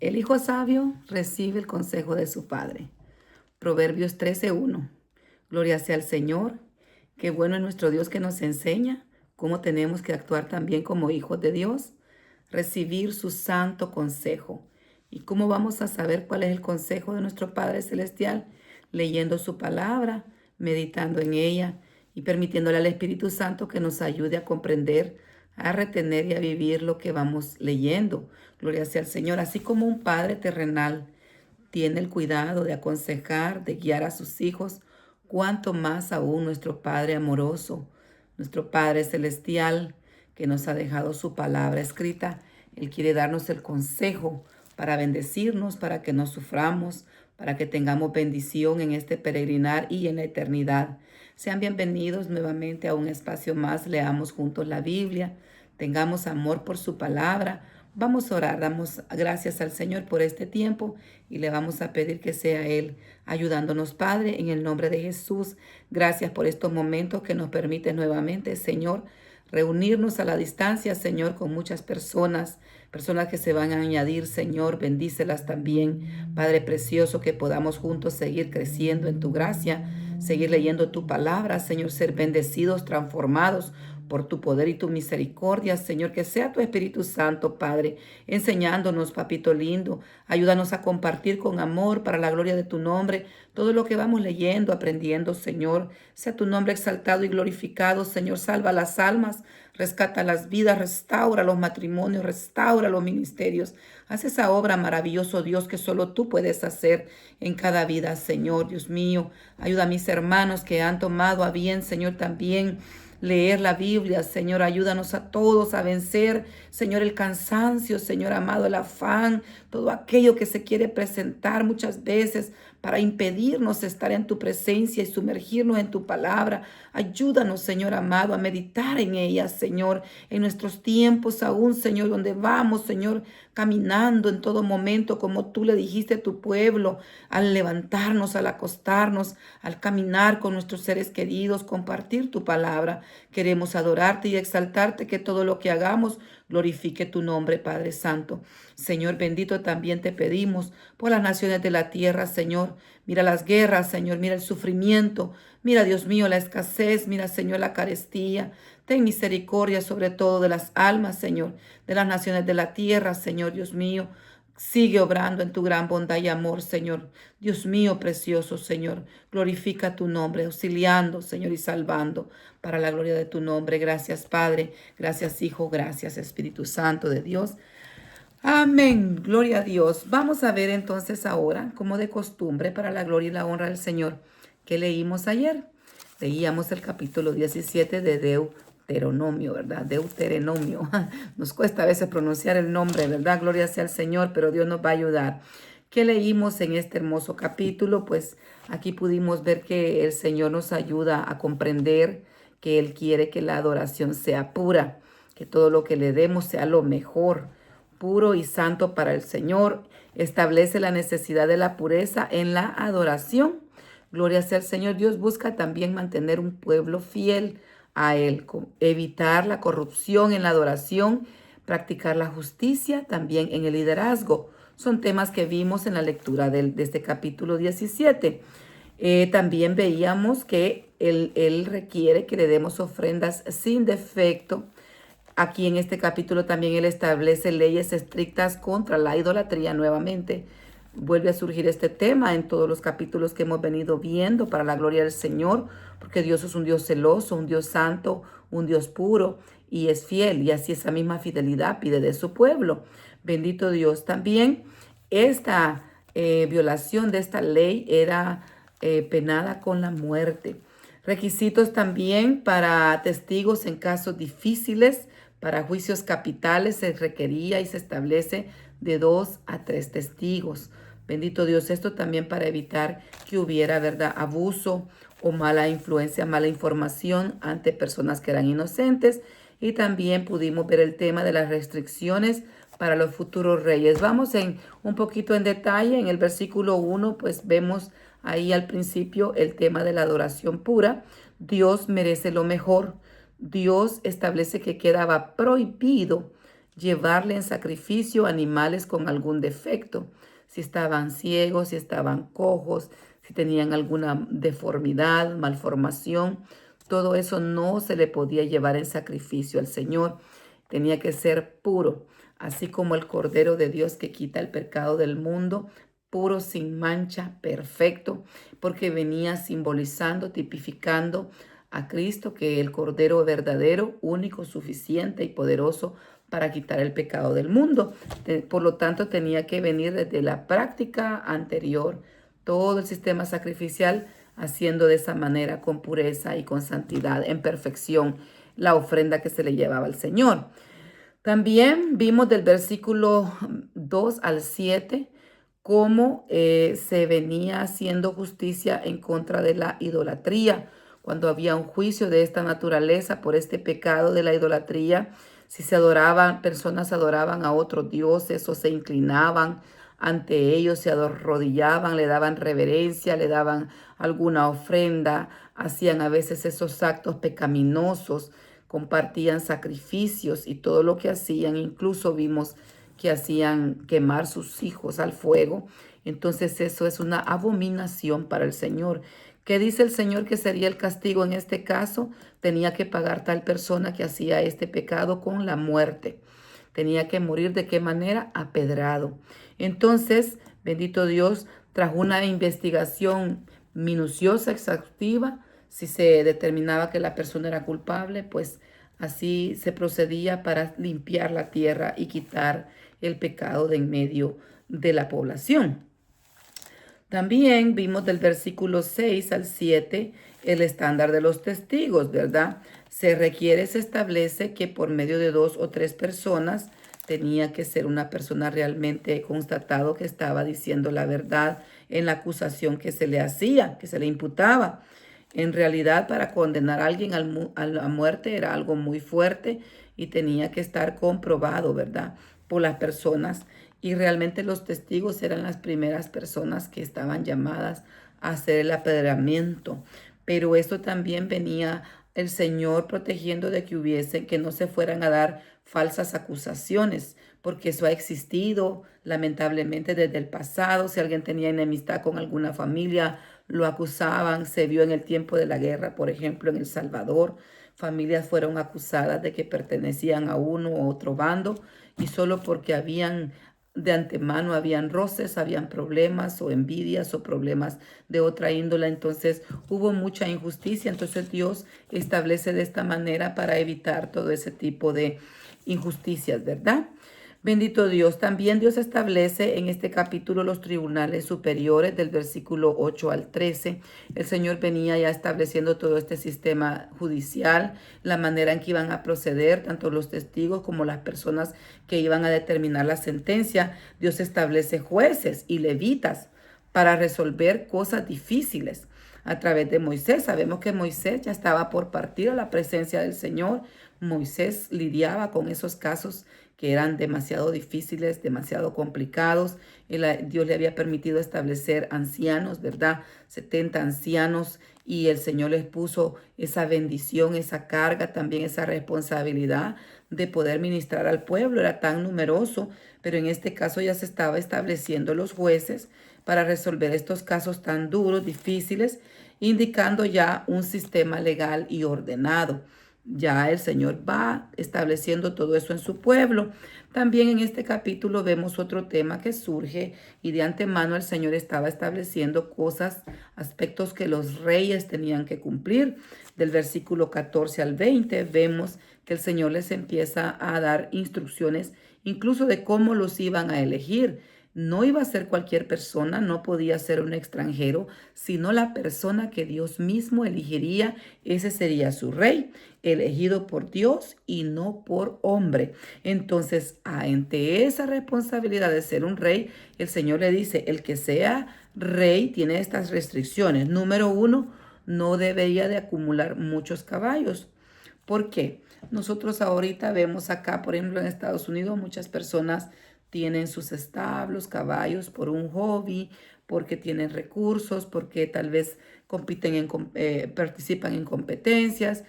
El hijo sabio recibe el consejo de su padre. Proverbios 13:1. Gloria sea al Señor. Qué bueno es nuestro Dios que nos enseña cómo tenemos que actuar también como hijos de Dios, recibir su santo consejo. ¿Y cómo vamos a saber cuál es el consejo de nuestro Padre Celestial? Leyendo su palabra, meditando en ella y permitiéndole al Espíritu Santo que nos ayude a comprender, a retener y a vivir lo que vamos leyendo. Gloria sea al Señor. Así como un Padre terrenal tiene el cuidado de aconsejar, de guiar a sus hijos, cuanto más aún nuestro Padre amoroso, nuestro Padre celestial, que nos ha dejado su palabra escrita. Él quiere darnos el consejo para bendecirnos, para que no suframos, para que tengamos bendición en este peregrinar y en la eternidad. Sean bienvenidos nuevamente a un espacio más. Leamos juntos la Biblia, tengamos amor por su palabra. Vamos a orar, damos gracias al Señor por este tiempo y le vamos a pedir que sea Él ayudándonos, Padre, en el nombre de Jesús. Gracias por estos momentos que nos permite nuevamente, Señor, reunirnos a la distancia, Señor, con muchas personas que se van a añadir, Señor, bendícelas también, Padre precioso, que podamos juntos seguir creciendo en tu gracia, seguir leyendo tu palabra, Señor, ser bendecidos, transformados por tu poder y tu misericordia, Señor, que sea tu Espíritu Santo, Padre, enseñándonos, papito lindo, ayúdanos a compartir con amor para la gloria de tu nombre todo lo que vamos leyendo, aprendiendo, Señor, sea tu nombre exaltado y glorificado, Señor, salva las almas, rescata las vidas, restaura los matrimonios, restaura los ministerios, haz esa obra maravilloso, Dios, que solo tú puedes hacer en cada vida, Señor, Dios mío, ayuda a mis hermanos que han tomado a bien, Señor, también leer la Biblia, Señor, ayúdanos a todos a vencer, Señor, el cansancio, Señor amado, el afán, todo aquello que se quiere presentar muchas veces para impedirnos estar en tu presencia y sumergirnos en tu palabra. Ayúdanos, Señor amado, a meditar en ella, Señor, en nuestros tiempos aún, Señor, donde vamos, Señor, caminando en todo momento, como tú le dijiste a tu pueblo, al levantarnos, al acostarnos, al caminar con nuestros seres queridos, compartir tu palabra. Queremos adorarte y exaltarte, que todo lo que hagamos glorifique tu nombre, Padre Santo. Señor bendito, también te pedimos por las naciones de la tierra, Señor. Mira las guerras, Señor, mira el sufrimiento, mira, Dios mío, la escasez, mira, Señor, la carestía. Ten misericordia sobre todo de las almas, Señor, de las naciones de la tierra, Señor, Dios mío. Sigue obrando en tu gran bondad y amor, Señor. Dios mío, precioso, Señor. Glorifica tu nombre, auxiliando, Señor, y salvando para la gloria de tu nombre. Gracias, Padre. Gracias, Hijo. Gracias, Espíritu Santo de Dios. Amén. Gloria a Dios. Vamos a ver entonces ahora, como de costumbre, para la gloria y la honra del Señor, que leímos ayer. Leíamos el capítulo 17 de Deuteronomio, ¿verdad? Deuteronomio. Nos cuesta a veces pronunciar el nombre, ¿verdad? Gloria sea al Señor, pero Dios nos va a ayudar. ¿Qué leímos en este hermoso capítulo? Pues aquí pudimos ver que el Señor nos ayuda a comprender que Él quiere que la adoración sea pura, que todo lo que le demos sea lo mejor, puro y santo para el Señor. Establece la necesidad de la pureza en la adoración. Gloria sea al Señor. Dios busca también mantener un pueblo fiel a Él, evitar la corrupción en la adoración, practicar la justicia también en el liderazgo. Son temas que vimos en la lectura de este capítulo 17. También veíamos que él requiere que le demos ofrendas sin defecto. Aquí en este capítulo también Él establece leyes estrictas contra la idolatría nuevamente. Vuelve a surgir este tema en todos los capítulos que hemos venido viendo para la gloria del Señor, porque Dios es un Dios celoso, un Dios santo, un Dios puro y es fiel, y así esa misma fidelidad pide de su pueblo. Bendito Dios. También esta violación de esta ley era penada con la muerte. Requisitos también para testigos en casos difíciles. Para juicios capitales se requería y se establece de 2 a 3 testigos. Bendito Dios, esto también para evitar que hubiera, ¿verdad?, abuso o mala influencia, mala información ante personas que eran inocentes. Y también pudimos ver el tema de las restricciones para los futuros reyes. Vamos en un poquito en detalle. En el versículo 1, pues vemos ahí al principio el tema de la adoración pura. Dios merece lo mejor. Dios establece que quedaba prohibido llevarle en sacrificio animales con algún defecto, si estaban ciegos, si estaban cojos, si tenían alguna deformidad, malformación. Todo eso no se le podía llevar en sacrificio al Señor. Tenía que ser puro, así como el Cordero de Dios que quita el pecado del mundo, puro, sin mancha, perfecto, porque venía simbolizando, tipificando a Cristo, que el Cordero verdadero, único, suficiente y poderoso para quitar el pecado del mundo. Por lo tanto, tenía que venir desde la práctica anterior, todo el sistema sacrificial, haciendo de esa manera con pureza y con santidad, en perfección, la ofrenda que se le llevaba al Señor. También vimos del versículo 2 al 7 cómo se venía haciendo justicia en contra de la idolatría. Cuando había un juicio de esta naturaleza por este pecado de la idolatría, si se adoraban, personas adoraban a otros dioses o se inclinaban ante ellos, se arrodillaban, le daban reverencia, le daban alguna ofrenda, hacían a veces esos actos pecaminosos, compartían sacrificios y todo lo que hacían, incluso vimos que hacían quemar sus hijos al fuego. Entonces eso es una abominación para el Señor. ¿Qué dice el Señor que sería el castigo en este caso? Tenía que pagar tal persona que hacía este pecado con la muerte. Tenía que morir ¿de qué manera? Apedrado. Entonces, bendito Dios, tras una investigación minuciosa, exhaustiva, si se determinaba que la persona era culpable, pues así se procedía para limpiar la tierra y quitar el pecado de en medio de la población. También vimos del versículo 6 al 7 el estándar de los testigos, ¿verdad? Se establece que por medio de 2 o 3 personas tenía que ser una persona realmente constatado que estaba diciendo la verdad en la acusación que se le hacía, que se le imputaba. En realidad, para condenar a alguien a la muerte era algo muy fuerte y tenía que estar comprobado, ¿verdad? Por las personas. Y realmente los testigos eran las primeras personas que estaban llamadas a hacer el apedreamiento. Pero esto también venía el Señor protegiendo de que no se fueran a dar falsas acusaciones, porque eso ha existido lamentablemente desde el pasado. Si alguien tenía enemistad con alguna familia, lo acusaban. Se vio en el tiempo de la guerra, por ejemplo, en El Salvador. Familias fueron acusadas de que pertenecían a uno u otro bando y solo porque de antemano habían roces, habían problemas o envidias o problemas de otra índole. Entonces hubo mucha injusticia. Entonces Dios establece de esta manera para evitar todo ese tipo de injusticias, ¿verdad? Bendito Dios. También Dios establece en este capítulo los tribunales superiores del versículo 8 al 13. El Señor venía ya estableciendo todo este sistema judicial, la manera en que iban a proceder, tanto los testigos como las personas que iban a determinar la sentencia. Dios establece jueces y levitas para resolver cosas difíciles a través de Moisés. Sabemos que Moisés ya estaba por partir a la presencia del Señor. Moisés lidiaba con esos casos que eran demasiado difíciles, demasiado complicados. Dios le había permitido establecer ancianos, ¿verdad? 70 ancianos, y el Señor les puso esa bendición, esa carga, también esa responsabilidad de poder ministrar al pueblo. Era tan numeroso, pero en este caso ya se estaba estableciendo los jueces para resolver estos casos tan duros, difíciles, indicando ya un sistema legal y ordenado. Ya el Señor va estableciendo todo eso en su pueblo. También en este capítulo vemos otro tema que surge y de antemano el Señor estaba estableciendo cosas, aspectos que los reyes tenían que cumplir. Del versículo 14 al 20 vemos que el Señor les empieza a dar instrucciones incluso de cómo los iban a elegir. No iba a ser cualquier persona, no podía ser un extranjero, sino la persona que Dios mismo elegiría. Ese sería su rey, elegido por Dios y no por hombre. Entonces, ante esa responsabilidad de ser un rey, el Señor le dice, el que sea rey tiene estas restricciones. Número 1, no debería de acumular muchos caballos. ¿Por qué? Nosotros ahorita vemos acá, por ejemplo, en Estados Unidos, muchas personas tienen sus establos, caballos por un hobby, porque tienen recursos, porque tal vez participan en competencias,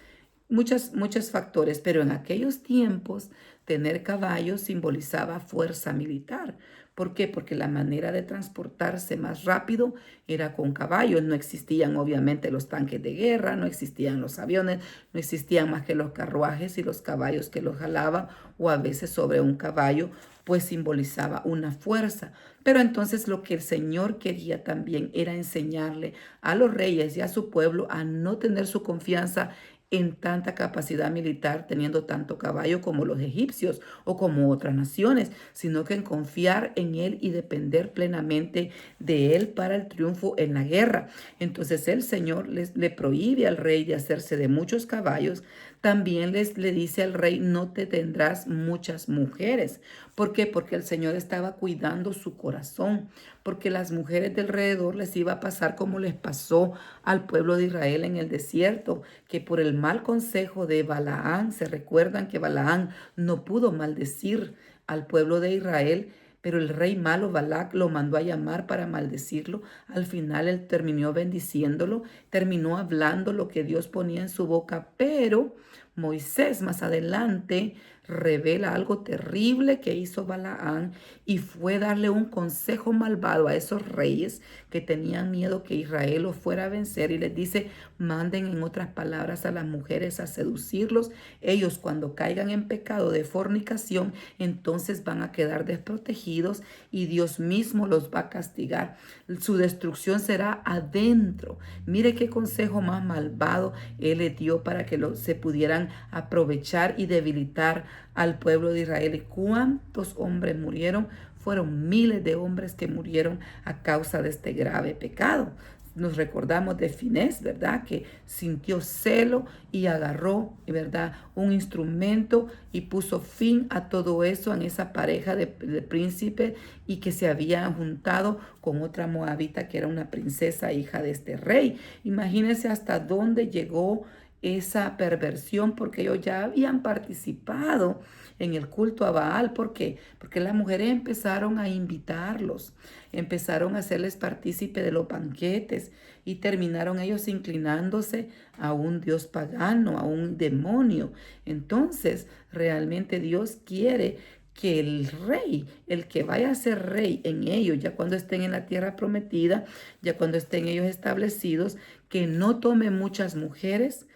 muchos factores. Pero en aquellos tiempos tener caballos simbolizaba fuerza militar. ¿Por qué? Porque la manera de transportarse más rápido era con caballos. No existían obviamente los tanques de guerra, no existían los aviones, no existían más que los carruajes y los caballos que los jalaban, o a veces sobre un caballo pues simbolizaba una fuerza. Pero entonces lo que el Señor quería también era enseñarle a los reyes y a su pueblo a no tener su confianza en tanta capacidad militar, teniendo tanto caballo como los egipcios o como otras naciones, sino que en confiar en Él y depender plenamente de Él para el triunfo en la guerra. Entonces el Señor le prohíbe al rey de hacerse de muchos caballos. También le dice al rey, no te tendrás muchas mujeres. ¿Por qué? Porque el Señor estaba cuidando su corazón, porque las mujeres de alrededor les iba a pasar como les pasó al pueblo de Israel en el desierto, que por el mal consejo de Balaán, se recuerdan que Balaán no pudo maldecir al pueblo de Israel, pero el rey malo Balac lo mandó a llamar para maldecirlo. Al final él terminó bendiciéndolo, terminó hablando lo que Dios ponía en su boca, pero Moisés más adelante revela algo terrible que hizo Balaán, y fue darle un consejo malvado a esos reyes que tenían miedo que Israel los fuera a vencer, y les dice, manden en otras palabras a las mujeres a seducirlos. Ellos cuando caigan en pecado de fornicación, entonces van a quedar desprotegidos y Dios mismo los va a castigar. Su destrucción será adentro. Mire qué consejo más malvado él le dio para que se pudieran aprovechar y debilitar al pueblo de Israel. ¿Y cuántos hombres murieron? Fueron miles de hombres que murieron a causa de este grave pecado. Nos recordamos de Finés, ¿verdad? Que sintió celo y agarró, ¿verdad?, un instrumento y puso fin a todo eso en esa pareja de príncipe, y que se había juntado con otra moabita que era una princesa hija de este rey. Imagínense hasta dónde llegó esa perversión, porque ellos ya habían participado en el culto a Baal. ¿Por qué? Porque las mujeres empezaron a invitarlos, empezaron a hacerles partícipe de los banquetes, y terminaron ellos inclinándose a un dios pagano, a un demonio. Entonces, realmente Dios quiere que el rey, el que vaya a ser rey en ellos, ya cuando estén en la tierra prometida, ya cuando estén ellos establecidos, que no tome muchas mujeres,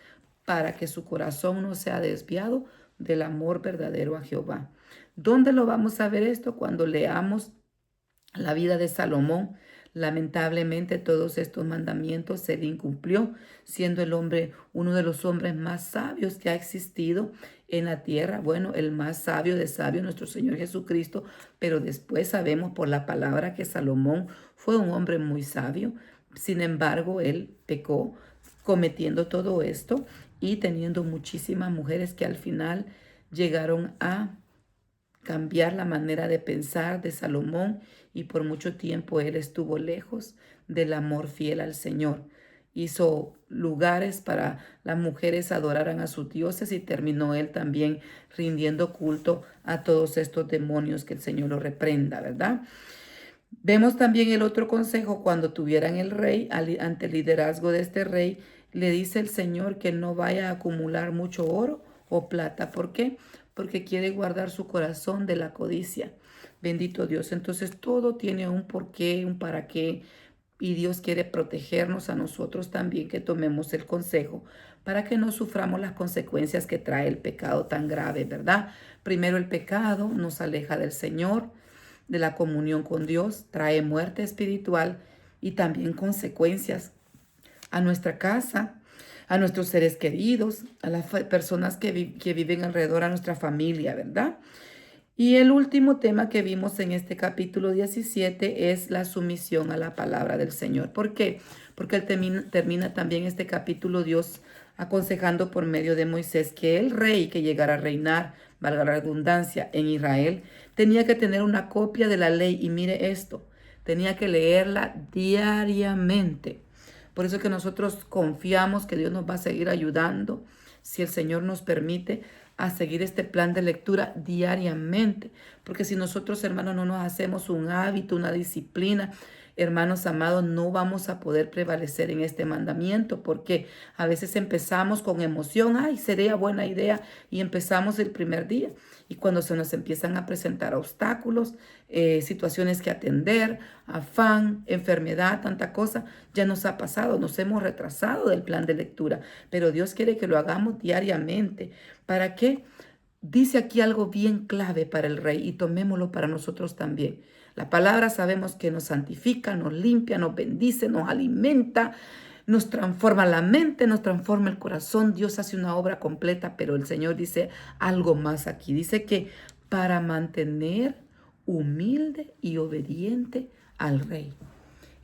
para que su corazón no sea desviado del amor verdadero a Jehová. ¿Dónde lo vamos a ver esto? Cuando leamos la vida de Salomón. Lamentablemente todos estos mandamientos se le incumplió, siendo el hombre uno de los hombres más sabios que ha existido en la tierra. Bueno, el más sabio de sabios, nuestro Señor Jesucristo, pero después sabemos por la palabra que Salomón fue un hombre muy sabio. Sin embargo, él pecó cometiendo todo esto y teniendo muchísimas mujeres que al final llegaron a cambiar la manera de pensar de Salomón, y por mucho tiempo él estuvo lejos del amor fiel al Señor. Hizo lugares para las mujeres adoraran a sus dioses, y terminó él también rindiendo culto a todos estos demonios, que el Señor lo reprenda, ¿verdad? Vemos también el otro consejo cuando tuvieran el rey, ante el liderazgo de este rey, le dice el Señor que no vaya a acumular mucho oro o plata. ¿Por qué? Porque quiere guardar su corazón de la codicia. Bendito Dios. Entonces todo tiene un porqué, un para qué, y Dios quiere protegernos a nosotros también, que tomemos el consejo para que no suframos las consecuencias que trae el pecado tan grave, ¿verdad? Primero, el pecado nos aleja del Señor, de la comunión con Dios, trae muerte espiritual y también consecuencias a nuestra casa, a nuestros seres queridos, a las personas que viven alrededor, a nuestra familia, ¿verdad? Y el último tema que vimos en este capítulo 17 es la sumisión a la palabra del Señor. ¿Por qué? Porque él termina también este capítulo Dios aconsejando por medio de Moisés que el rey que llegara a reinar, valga la redundancia, en Israel, tenía que tener una copia de la ley. Y mire esto, tenía que leerla diariamente. Por eso que nosotros confiamos que Dios nos va a seguir ayudando, si el Señor nos permite, a seguir este plan de lectura diariamente. Porque si nosotros, hermanos, no nos hacemos un hábito, una disciplina, hermanos amados, no vamos a poder prevalecer en este mandamiento porque a veces empezamos con emoción, ay, sería buena idea, y empezamos el primer día. Y cuando se nos empiezan a presentar obstáculos, situaciones que atender, afán, enfermedad, tanta cosa, ya nos ha pasado, nos hemos retrasado del plan de lectura, pero Dios quiere que lo hagamos diariamente. ¿Para qué? Dice aquí algo bien clave para el rey y tomémoslo para nosotros también. La palabra sabemos que nos santifica, nos limpia, nos bendice, nos alimenta, nos transforma la mente, nos transforma el corazón. Dios hace una obra completa, pero el Señor dice algo más aquí. Dice que para mantener humilde y obediente al rey.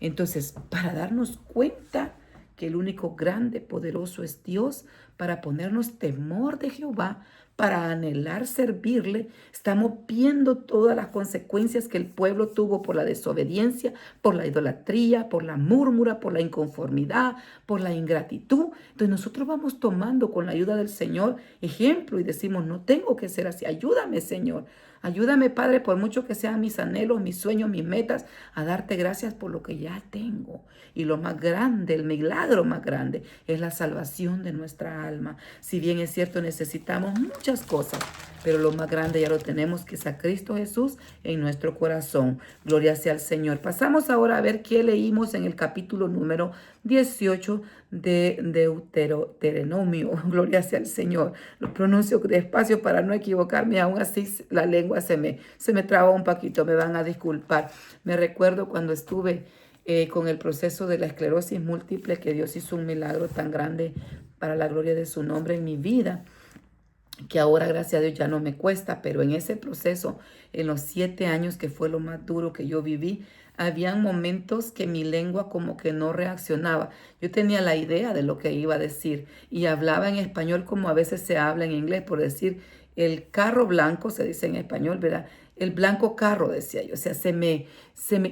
Entonces, para darnos cuenta que el único grande, poderoso es Dios, para ponernos temor de Jehová, para anhelar servirle, estamos viendo todas las consecuencias que el pueblo tuvo por la desobediencia, por la idolatría, por la murmura, por la inconformidad, por la ingratitud. Entonces nosotros vamos tomando con la ayuda del Señor ejemplo y decimos, no tengo que ser así, ayúdame, Señor. Ayúdame, Padre, por mucho que sean mis anhelos, mis sueños, mis metas, a darte gracias por lo que ya tengo. Y lo más grande, el milagro más grande, es la salvación de nuestra alma. Si bien es cierto, necesitamos muchas cosas, pero lo más grande ya lo tenemos, que es a Cristo Jesús en nuestro corazón. Gloria sea al Señor. Pasamos ahora a ver qué leímos en el capítulo número 18 de Deuteronomio. Gloria sea al Señor. Lo pronuncio despacio para no equivocarme, aún así la lengua se me traba un poquito, me van a disculpar. Me recuerdo cuando estuve con el proceso de la esclerosis múltiple, que Dios hizo un milagro tan grande para la gloria de su nombre en mi vida, que ahora gracias a Dios ya no me cuesta, pero en ese proceso, en los 7 años que fue lo más duro que yo viví, habían momentos que mi lengua como que no reaccionaba. Yo tenía la idea de lo que iba a decir y hablaba en español como a veces se habla en inglés, por decir, el carro blanco, se dice en español, ¿verdad? El blanco carro, decía yo. O sea,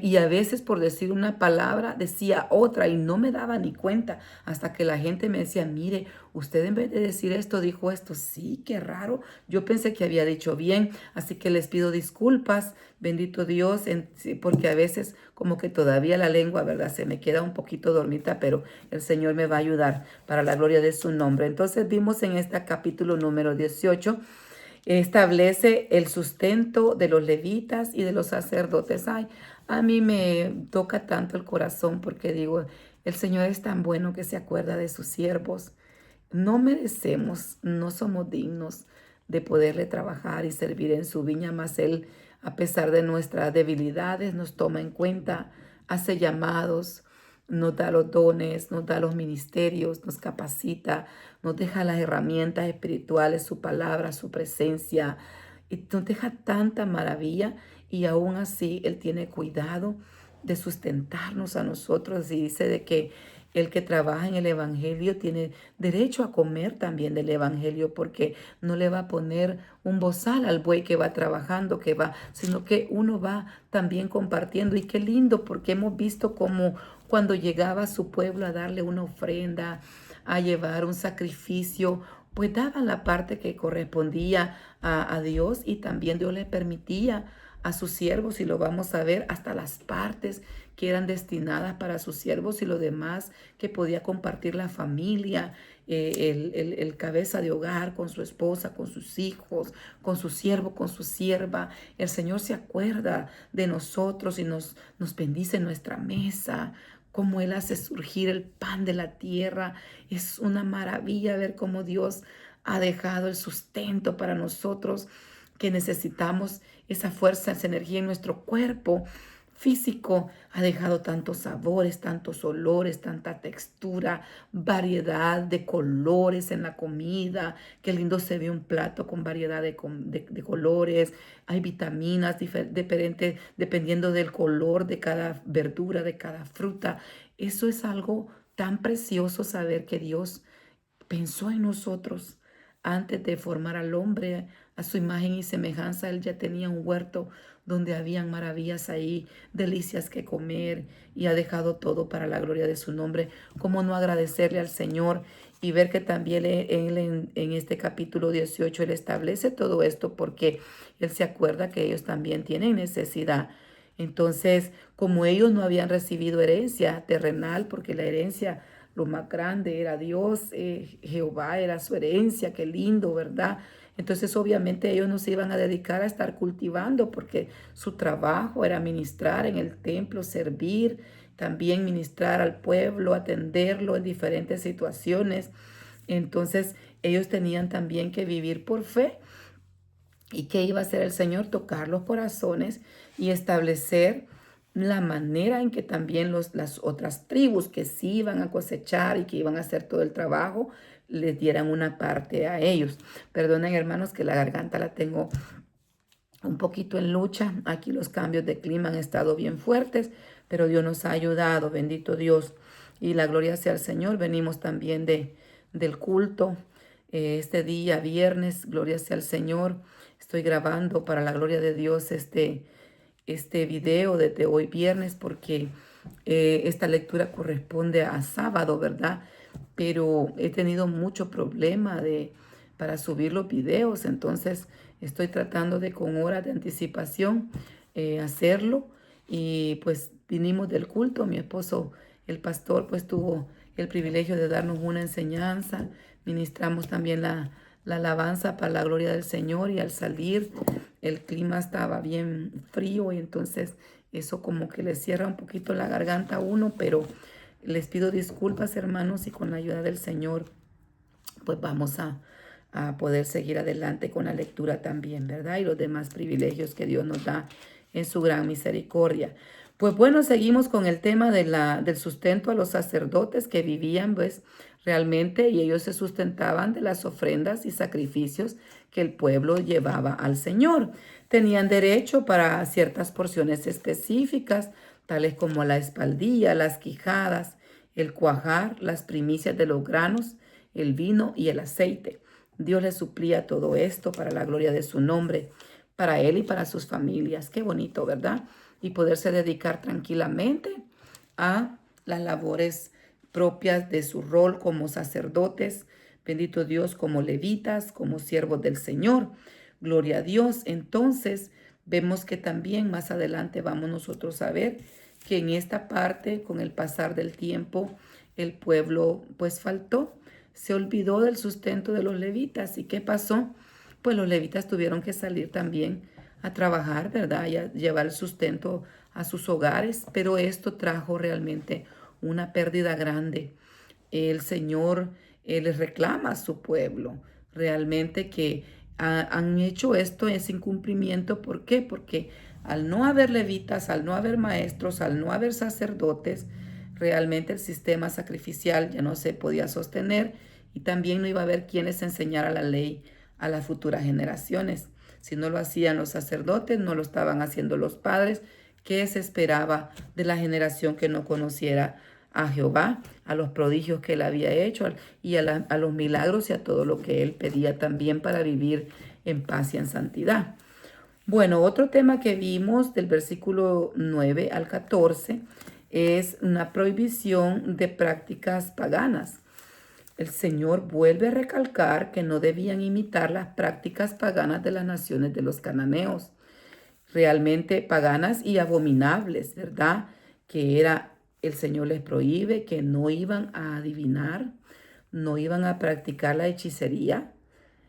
y a veces por decir una palabra decía otra y no me daba ni cuenta hasta que la gente me decía, mire, usted en vez de decir esto dijo esto. Sí, qué raro. Yo pensé que había dicho bien, así que les pido disculpas, bendito Dios, sí, porque a veces como que todavía la lengua, ¿verdad? Se me queda un poquito dormita, pero el Señor me va a ayudar para la gloria de su nombre. Entonces vimos en este capítulo número 18, establece el sustento de los levitas y de los sacerdotes. Ay, a mí me toca tanto el corazón porque digo, el Señor es tan bueno que se acuerda de sus siervos. No merecemos, no somos dignos de poderle trabajar y servir en su viña, mas Él, a pesar de nuestras debilidades, nos toma en cuenta, hace llamados, nos da los dones, nos da los ministerios, nos capacita, nos deja las herramientas espirituales, su palabra, su presencia, y nos deja tanta maravilla, y aún así Él tiene cuidado de sustentarnos a nosotros, y dice de que el que trabaja en el evangelio tiene derecho a comer también del evangelio, porque no le va a poner un bozal al buey que va trabajando, sino que uno va también compartiendo. Y qué lindo, porque hemos visto cómo cuando llegaba su pueblo a darle una ofrenda, a llevar un sacrificio, pues daban la parte que correspondía a Dios, y también Dios le permitía a sus siervos, y lo vamos a ver, hasta las partes que eran destinadas para sus siervos y lo demás que podía compartir la familia, el cabeza de hogar con su esposa, con sus hijos, con su siervo, con su sierva. El Señor se acuerda de nosotros y nos bendice nuestra mesa, cómo Él hace surgir el pan de la tierra. Es una maravilla ver cómo Dios ha dejado el sustento para nosotros, que necesitamos esa fuerza, esa energía en nuestro cuerpo físico. Ha dejado tantos sabores, tantos olores, tanta textura, variedad de colores en la comida. Qué lindo se ve un plato con variedad de colores. Hay vitaminas diferentes dependiendo del color de cada verdura, de cada fruta. Eso es algo tan precioso, saber que Dios pensó en nosotros. Antes de formar al hombre a su imagen y semejanza, Él ya tenía un huerto donde habían maravillas ahí, delicias que comer, y ha dejado todo para la gloria de su nombre. ¿Cómo no agradecerle al Señor y ver que también Él en este capítulo 18 Él establece todo esto porque Él se acuerda que ellos también tienen necesidad? Entonces, como ellos no habían recibido herencia terrenal, porque la herencia, lo más grande era Dios, Jehová era su herencia, qué lindo, ¿verdad? Entonces, obviamente ellos no se iban a dedicar a estar cultivando, porque su trabajo era ministrar en el templo, servir, también ministrar al pueblo, atenderlo en diferentes situaciones. Entonces, ellos tenían también que vivir por fe. ¿Y qué iba a hacer el Señor? Tocar los corazones y establecer la manera en que también las otras tribus que sí iban a cosechar y que iban a hacer todo el trabajo, les dieran una parte a ellos. Perdonen, hermanos, que la garganta la tengo un poquito en lucha. Aquí los cambios de clima han estado bien fuertes, pero Dios nos ha ayudado, bendito Dios. Y la gloria sea al Señor. Venimos también del culto este día, viernes, gloria sea al Señor. Estoy grabando para la gloria de Dios este video desde hoy viernes porque esta lectura corresponde a sábado, ¿verdad? Pero he tenido mucho problema para subir los videos, entonces estoy tratando de con horas de anticipación hacerlo y pues vinimos del culto, mi esposo, el pastor, pues tuvo el privilegio de darnos una enseñanza, ministramos también la alabanza para la gloria del Señor y al salir el clima estaba bien frío y entonces eso como que le cierra un poquito la garganta a uno, pero les pido disculpas, hermanos, y con la ayuda del Señor pues vamos a poder seguir adelante con la lectura también, ¿verdad? Y los demás privilegios que Dios nos da en su gran misericordia. Pues bueno, seguimos con el tema del sustento a los sacerdotes que vivían pues realmente y ellos se sustentaban de las ofrendas y sacrificios que el pueblo llevaba al Señor. Tenían derecho para ciertas porciones específicas, tales como la espaldilla, las quijadas, el cuajar, las primicias de los granos, el vino y el aceite. Dios les suplía todo esto para la gloria de su nombre, para él y para sus familias. Qué bonito, ¿verdad? Y poderse dedicar tranquilamente a las labores propias de su rol como sacerdotes, bendito Dios, como levitas, como siervos del Señor. Gloria a Dios. Entonces, vemos que también más adelante vamos nosotros a ver que en esta parte, con el pasar del tiempo, el pueblo pues faltó, se olvidó del sustento de los levitas. ¿Y qué pasó? Pues los levitas tuvieron que salir también a trabajar, ¿verdad? Y a llevar el sustento a sus hogares, pero esto trajo realmente una pérdida grande. El Señor les reclama a su pueblo realmente que han hecho esto, ese incumplimiento. ¿Por qué? Porque al no haber levitas, al no haber maestros, al no haber sacerdotes, realmente el sistema sacrificial ya no se podía sostener y también no iba a haber quienes enseñara la ley a las futuras generaciones. Si no lo hacían los sacerdotes, no lo estaban haciendo los padres. ¿Qué se esperaba de la generación que no conociera a Jehová, a los prodigios que él había hecho y a los milagros y a todo lo que él pedía también para vivir en paz y en santidad? Bueno, otro tema que vimos del versículo 9 al 14 es una prohibición de prácticas paganas. El Señor vuelve a recalcar que no debían imitar las prácticas paganas de las naciones de los cananeos, realmente paganas y abominables, ¿verdad? Que era, el Señor les prohíbe que no iban a adivinar, no iban a practicar la hechicería.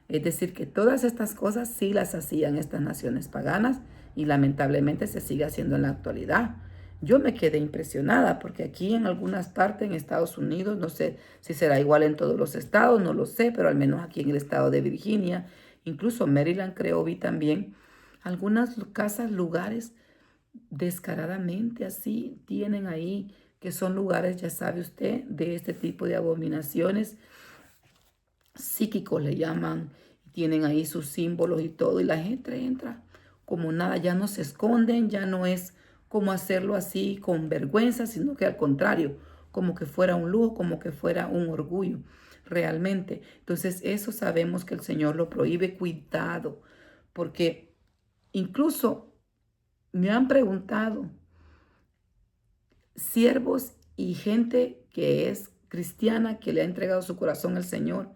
Es decir, que todas estas cosas sí las hacían estas naciones paganas y lamentablemente se sigue haciendo en la actualidad. Yo me quedé impresionada porque aquí en algunas partes en Estados Unidos, no sé si será igual en todos los estados, no lo sé, pero al menos aquí en el estado de Virginia, incluso Maryland creo vi también, algunas casas, lugares descaradamente así tienen ahí, que son lugares, ya sabe usted, de este tipo de abominaciones psíquicos le llaman, tienen ahí sus símbolos y todo, y la gente entra como nada, ya no se esconden, ya no es como hacerlo así con vergüenza, sino que al contrario, como que fuera un lujo, como que fuera un orgullo, realmente. Entonces eso sabemos que el Señor lo prohíbe, cuidado, porque incluso me han preguntado siervos y gente que es cristiana, que le ha entregado su corazón al Señor,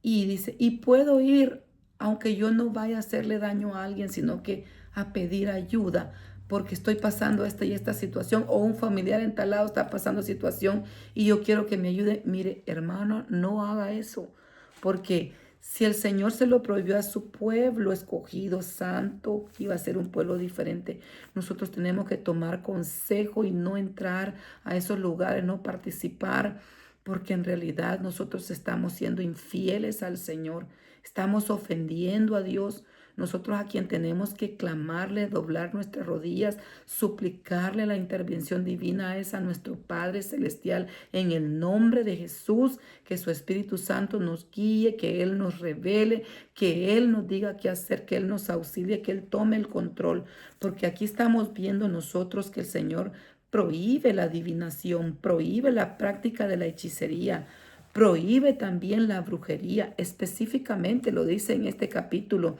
y dice, y puedo ir, aunque yo no vaya a hacerle daño a alguien, sino que a pedir ayuda porque estoy pasando esta y esta situación, o un familiar en tal lado está pasando situación y yo quiero que me ayude. Mire, hermano, no haga eso, porque si el Señor se lo prohibió a su pueblo escogido, santo, iba a ser un pueblo diferente. Nosotros tenemos que tomar consejo y no entrar a esos lugares, no participar, porque en realidad nosotros estamos siendo infieles al Señor, estamos ofendiendo a Dios. Nosotros a quien tenemos que clamarle, doblar nuestras rodillas, suplicarle la intervención divina es a nuestro Padre Celestial en el nombre de Jesús, que su Espíritu Santo nos guíe, que Él nos revele, que Él nos diga qué hacer, que Él nos auxilie, que Él tome el control, porque aquí estamos viendo nosotros que el Señor prohíbe la adivinación, prohíbe la práctica de la hechicería, prohíbe también la brujería. Específicamente lo dice en este capítulo,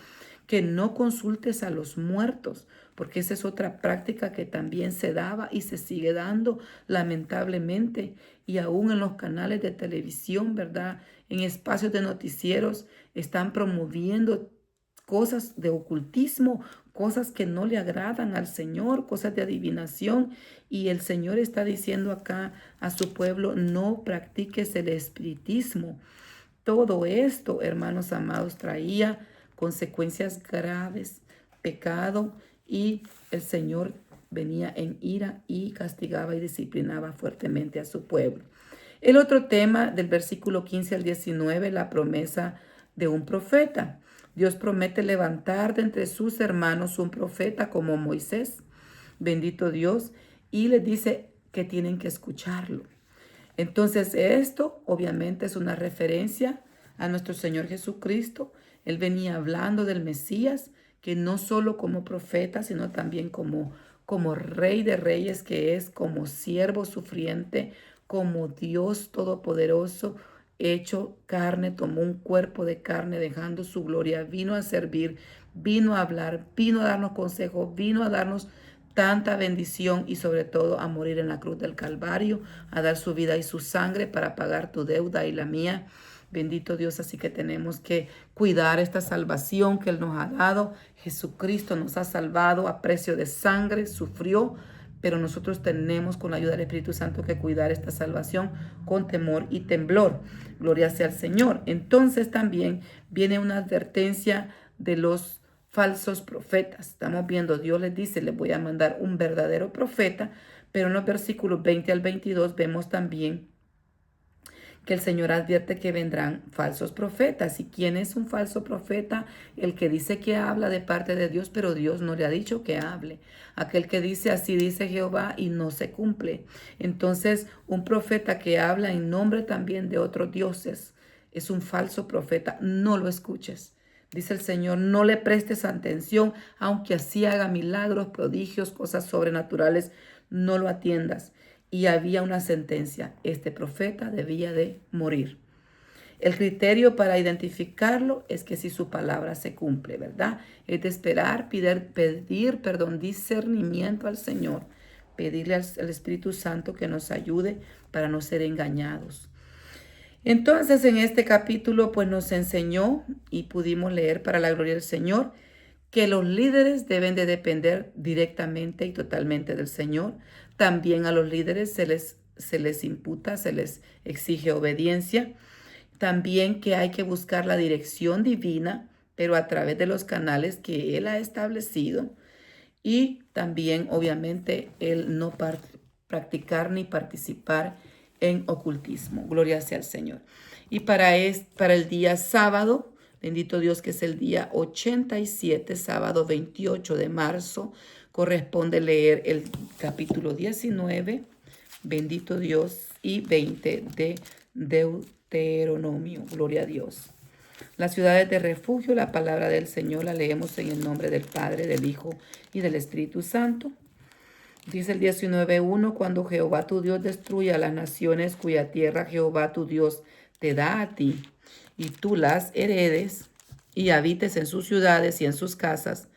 que no consultes a los muertos, porque esa es otra práctica que también se daba y se sigue dando lamentablemente, y aún en los canales de televisión, ¿verdad? En espacios de noticieros están promoviendo cosas de ocultismo, cosas que no le agradan al Señor, cosas de adivinación. Y el Señor está diciendo acá a su pueblo, no practiques el espiritismo. Todo esto, hermanos amados, traía consecuencias graves, pecado, y el Señor venía en ira y castigaba y disciplinaba fuertemente a su pueblo. El otro tema del versículo 15 al 19, la promesa de un profeta. Dios promete levantar de entre sus hermanos un profeta como Moisés, bendito Dios, y les dice que tienen que escucharlo. Entonces esto obviamente es una referencia a nuestro Señor Jesucristo. Él venía hablando del Mesías, que no solo como profeta, sino también como Rey de Reyes, que es como siervo sufriente, como Dios Todopoderoso, hecho carne, tomó un cuerpo de carne, dejando su gloria, vino a servir, vino a hablar, vino a darnos consejos, vino a darnos tanta bendición y sobre todo a morir en la cruz del Calvario, a dar su vida y su sangre para pagar tu deuda y la mía. Bendito Dios, así que tenemos que cuidar esta salvación que Él nos ha dado. Jesucristo nos ha salvado a precio de sangre, sufrió, pero nosotros tenemos con la ayuda del Espíritu Santo que cuidar esta salvación con temor y temblor. Gloria sea al Señor. Entonces también viene una advertencia de los falsos profetas. Estamos viendo, Dios les dice, les voy a mandar un verdadero profeta, pero en los versículos 20 al 22 vemos también que el Señor advierte que vendrán falsos profetas. ¿Y quién es un falso profeta? El que dice que habla de parte de Dios, pero Dios no le ha dicho que hable. Aquel que dice, así dice Jehová, y no se cumple. Entonces, un profeta que habla en nombre también de otros dioses es un falso profeta. No lo escuches. Dice el Señor, no le prestes atención, aunque así haga milagros, prodigios, cosas sobrenaturales, no lo atiendas. Y había una sentencia, este profeta debía de morir. El criterio para identificarlo es que si su palabra se cumple, ¿verdad? Es de esperar, pedir discernimiento al Señor, pedirle al Espíritu Santo que nos ayude para no ser engañados. Entonces en este capítulo pues nos enseñó y pudimos leer para la gloria del Señor que los líderes deben de depender directamente y totalmente del Señor. También a los líderes se les imputa, se les exige obediencia. También que hay que buscar la dirección divina, pero a través de los canales que Él ha establecido. Y también, obviamente, el no practicar ni participar en ocultismo. Gloria sea al Señor. Y para el día sábado, bendito Dios, que es el día 87, sábado 28 de marzo, corresponde leer el capítulo 19, bendito Dios, y 20 de Deuteronomio. Gloria a Dios. Las ciudades de refugio, la palabra del Señor la leemos en el nombre del Padre, del Hijo y del Espíritu Santo. Dice el 19:1, cuando Jehová tu Dios destruya las naciones cuya tierra Jehová tu Dios te da a ti, y tú las heredes y habites en sus ciudades y en sus casas,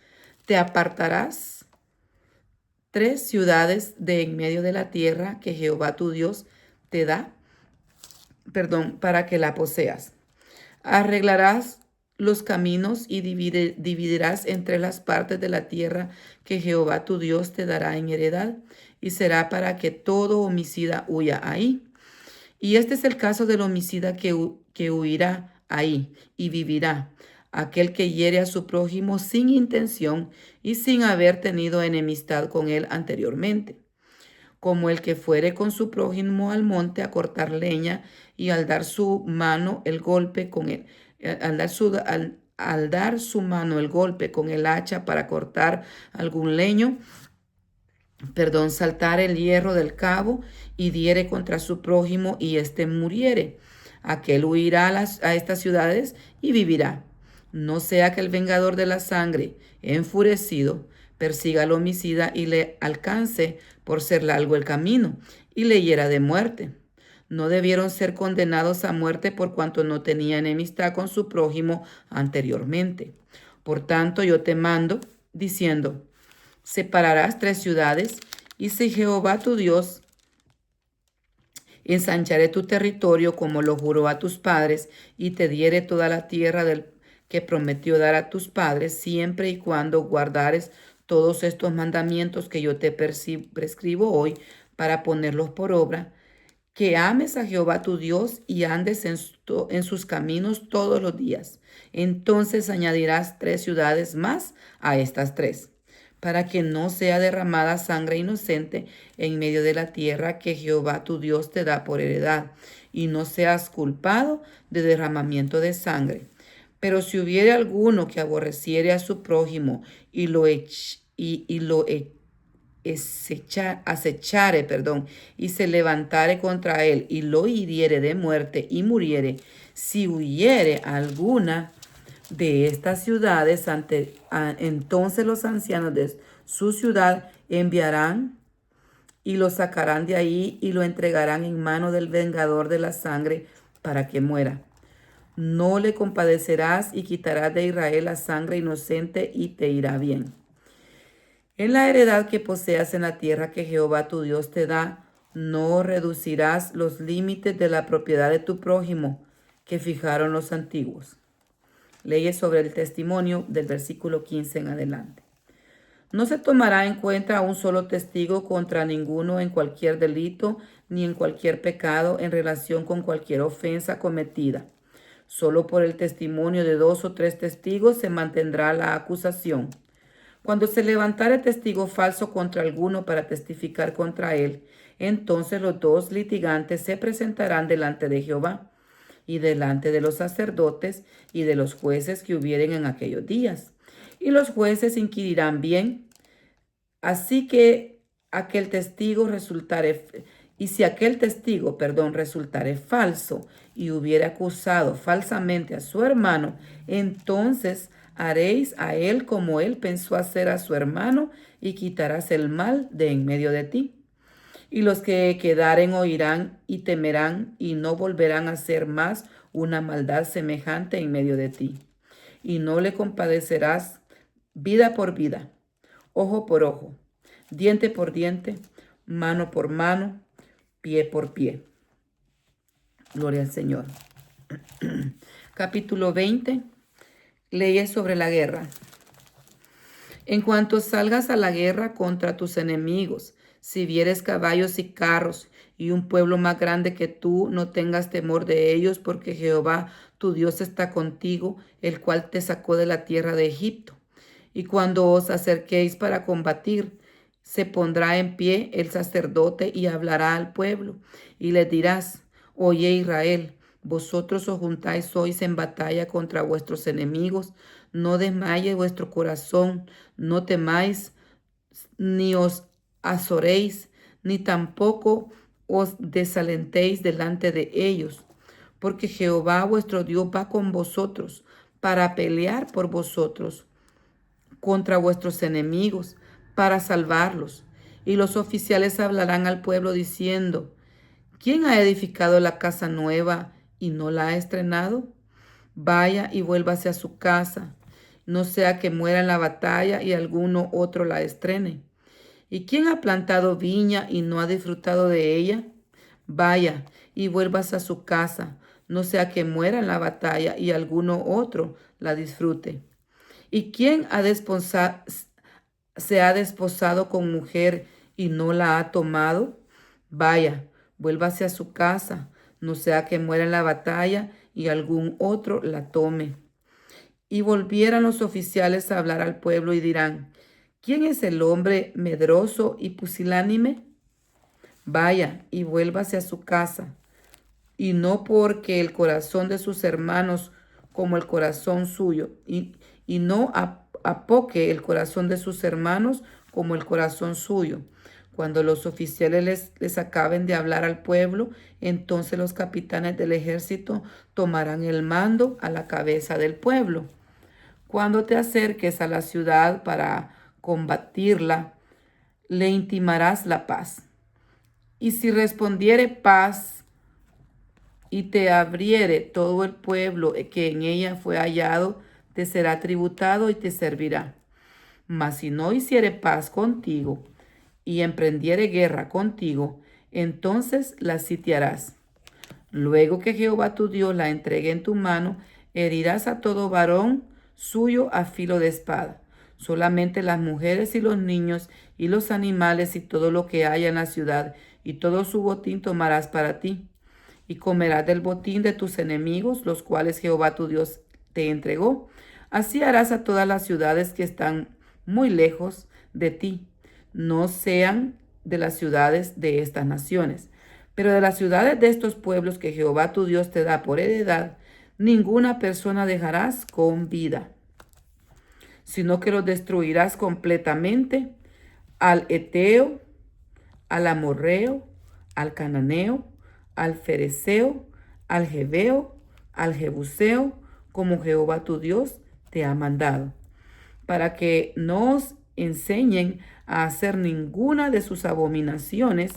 te apartarás 3 ciudades de en medio de la tierra que Jehová tu Dios te da, para que la poseas. Arreglarás los caminos y dividirás entre las partes de la tierra que Jehová tu Dios te dará en heredad, y será para que todo homicida huya ahí. Y este es el caso del homicida que huirá ahí y vivirá, aquel que hiere a su prójimo sin intención y sin haber tenido enemistad con él anteriormente, como el que fuere con su prójimo al monte a cortar leña y al dar su mano el golpe con él, al dar su mano el golpe con el hacha para cortar algún leño, saltar el hierro del cabo y diere contra su prójimo y éste muriere. Aquel huirá a estas ciudades y vivirá. No sea que el vengador de la sangre, enfurecido, persiga al homicida y le alcance por ser largo el camino y le hiera de muerte. No debieron ser condenados a muerte por cuanto no tenía enemistad con su prójimo anteriormente. Por tanto, yo te mando, diciendo, separarás 3 ciudades, y si Jehová tu Dios ensanchare tu territorio como lo juró a tus padres, y te diere toda la tierra que prometió dar a tus padres, siempre y cuando guardares todos estos mandamientos que yo te prescribo hoy para ponerlos por obra, que ames a Jehová tu Dios y andes en sus caminos todos los días. Entonces añadirás 3 ciudades más a estas 3, para que no sea derramada sangre inocente en medio de la tierra que Jehová tu Dios te da por heredad, y no seas culpado de derramamiento de sangre. Pero si hubiere alguno que aborreciere a su prójimo y lo acechare, y se levantare contra él y lo hiriere de muerte y muriere, si huyere alguna de estas ciudades, entonces los ancianos de su ciudad enviarán y lo sacarán de ahí y lo entregarán en mano del vengador de la sangre para que muera. No le compadecerás y quitarás de Israel la sangre inocente y te irá bien. En la heredad que poseas en la tierra que Jehová tu Dios te da, no reducirás los límites de la propiedad de tu prójimo que fijaron los antiguos. Leyes sobre el testimonio del versículo 15 en adelante. No se tomará en cuenta un solo testigo contra ninguno en cualquier delito ni en cualquier pecado en relación con cualquier ofensa cometida. Solo por el testimonio de 2 o 3 testigos se mantendrá la acusación. Cuando se levantare testigo falso contra alguno para testificar contra él, entonces los 2 litigantes se presentarán delante de Jehová y delante de los sacerdotes y de los jueces que hubieren en aquellos días. Y los jueces inquirirán bien, así que aquel testigo resultare, y si aquel testigo, resultare falso y hubiere acusado falsamente a su hermano, entonces haréis a él como él pensó hacer a su hermano y quitarás el mal de en medio de ti. Y los que quedaren oirán y temerán y no volverán a hacer más una maldad semejante en medio de ti. Y no le compadecerás vida por vida, ojo por ojo, diente por diente, mano por mano, pie por pie. Gloria al Señor. Capítulo 20. Leyes sobre la guerra. En cuanto salgas a la guerra contra tus enemigos, si vieres caballos y carros y un pueblo más grande que tú, no tengas temor de ellos, porque Jehová tu Dios está contigo, el cual te sacó de la tierra de Egipto. Y cuando os acerquéis para combatir, se pondrá en pie el sacerdote y hablará al pueblo, y le dirás: Oye Israel, vosotros os juntáis hoy en batalla contra vuestros enemigos. No desmaye vuestro corazón, no temáis, ni os azoréis, ni tampoco os desalentéis delante de ellos, porque Jehová vuestro Dios va con vosotros para pelear por vosotros contra vuestros enemigos, para salvarlos. Y los oficiales hablarán al pueblo diciendo: ¿Quién ha edificado la casa nueva y no la ha estrenado? Vaya y vuélvase a su casa, no sea que muera en la batalla y alguno otro la estrene. ¿Y quién ha plantado viña y no ha disfrutado de ella? Vaya y vuélvase a su casa, no sea que muera en la batalla y alguno otro la disfrute. ¿Y quién se ha desposado con mujer y no la ha tomado? Vaya, vuélvase a su casa, no sea que muera en la batalla y algún otro la tome. Y volvieran los oficiales a hablar al pueblo y dirán, ¿quién es el hombre medroso y pusilánime? Vaya y vuélvase a su casa, y no porque el corazón de sus hermanos como el corazón suyo, y no apoque el corazón de sus hermanos como el corazón suyo. Cuando los oficiales les acaben de hablar al pueblo, entonces los capitanes del ejército tomarán el mando a la cabeza del pueblo. Cuando te acerques a la ciudad para combatirla, le intimarás la paz. Y si respondiere paz y te abriere todo el pueblo que en ella fue hallado, te será tributado y te servirá. Mas si no hiciere paz contigo y emprendiere guerra contigo, entonces la sitiarás. Luego que Jehová tu Dios la entregue en tu mano, herirás a todo varón suyo a filo de espada. Solamente las mujeres y los niños y los animales y todo lo que haya en la ciudad y todo su botín tomarás para ti. Y comerás del botín de tus enemigos, los cuales Jehová tu Dios te entregó. Así harás a todas las ciudades que están muy lejos de ti, no sean de las ciudades de estas naciones. Pero de las ciudades de estos pueblos que Jehová tu Dios te da por heredad, ninguna persona dejarás con vida, sino que los destruirás completamente: al Eteo, al Amorreo, al Cananeo, al Fereceo, al Jebeo, al Jebuseo, como Jehová tu Dios te ha mandado, para que no os enseñen a hacer ninguna de sus abominaciones